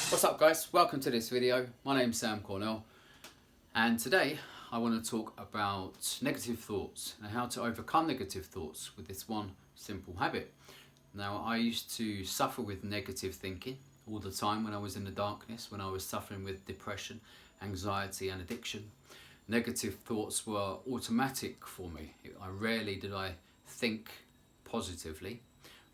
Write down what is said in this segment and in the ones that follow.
What's up guys, welcome to this video. My name's Sam Cornell and today I want to talk about negative thoughts and how to overcome negative thoughts with this one simple habit. Now, I used to suffer with negative thinking all the time when I was in the darkness, when I was suffering with depression, anxiety and addiction. Negative thoughts were automatic for me. Rarely did I think positively,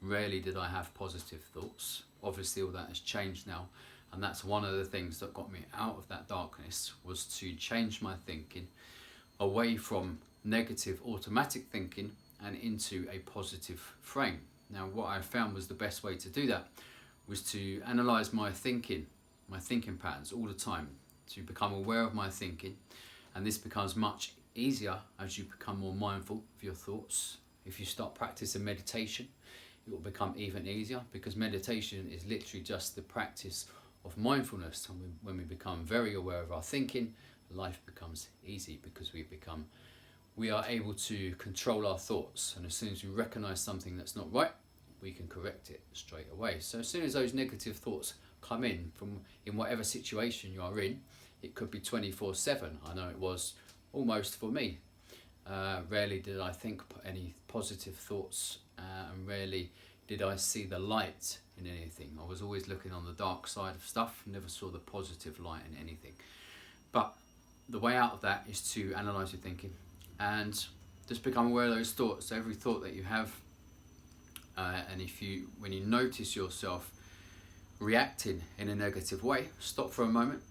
rarely did I have positive thoughts. Obviously all that has changed now. And that's one of the things that got me out of that darkness, was to change my thinking away from negative automatic thinking and into a positive frame. Now, what I found was the best way to do that was to analyse my thinking patterns all the time, to become aware of my thinking. And this becomes much easier as you become more mindful of your thoughts. If you start practicing meditation, it will become even easier, because meditation is literally just the practice of mindfulness. And when we become very aware of our thinking, life becomes easy, because we are able to control our thoughts. And as soon as we recognize something that's not right, we can correct it straight away. So as soon as those negative thoughts come in whatever situation you are in, it could be 24/7. I know it was almost for me. Rarely did I think any positive thoughts, and rarely did I see the light in anything. I was always looking on the dark side of stuff, never saw the positive light in anything. But the way out of that is to analyse your thinking and just become aware of those thoughts. So every thought that you have, and when you notice yourself reacting in a negative way, stop for a moment,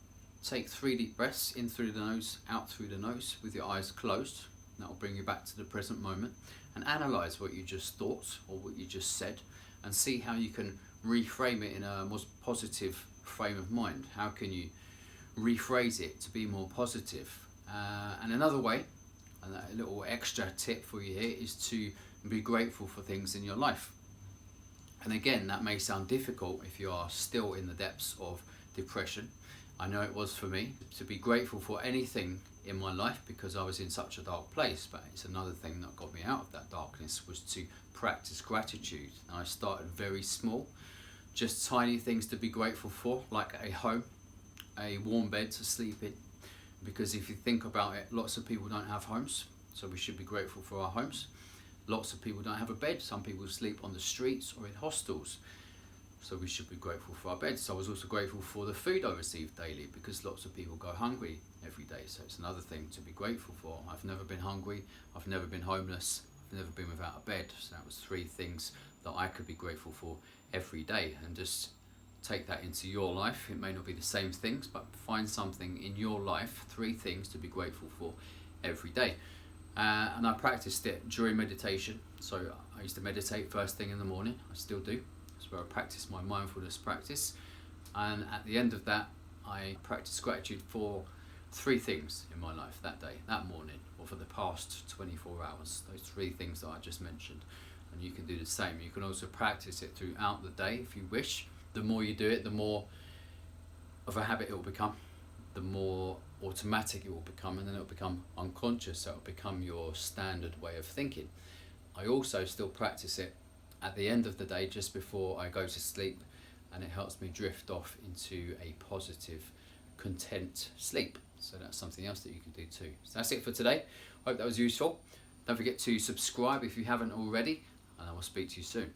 take 3 deep breaths, in through the nose, out through the nose with your eyes closed. That will bring you back to the present moment, and analyse what you just thought or what you just said, and see how you can reframe it in a more positive frame of mind. How can you rephrase it to be more positive? And another way, and a little extra tip for you here, is to be grateful for things in your life. And again, that may sound difficult if you are still in the depths of depression. I know it was for me, to be grateful for anything in my life, because I was in such a dark place. But it's another thing that got me out of that darkness, was to practice gratitude. And I started very small, just tiny things to be grateful for, like a home, a warm bed to sleep in. Because if you think about it, lots of people don't have homes, so we should be grateful for our homes. Lots of people don't have a bed. Some people sleep on the streets or in hostels, so we should be grateful for our beds. So I was also grateful for the food I receive daily, because lots of people go hungry every day. So it's another thing to be grateful for. I've never been hungry, I've never been homeless, I've never been without a bed. So that was 3 things that I could be grateful for every day. And just take that into your life. It may not be the same things, but find something in your life, 3 things to be grateful for every day. And I practiced it during meditation. So I used to meditate first thing in the morning. I still do. That's where I practice my mindfulness practice. And at the end of that, I practice gratitude for 3 things in my life that day, that morning, or for the past 24 hours. Those 3 things that I just mentioned. And you can do the same. You can also practice it throughout the day if you wish. The more you do it, the more of a habit it will become, the more automatic it will become, and then it will become unconscious, so it will become your standard way of thinking. I also still practice it at the end of the day, just before I go to sleep, and it helps me drift off into a positive, content sleep. So that's something else that you can do too. So that's it for today. Hope that was useful. Don't forget to subscribe if you haven't already, and I will speak to you soon.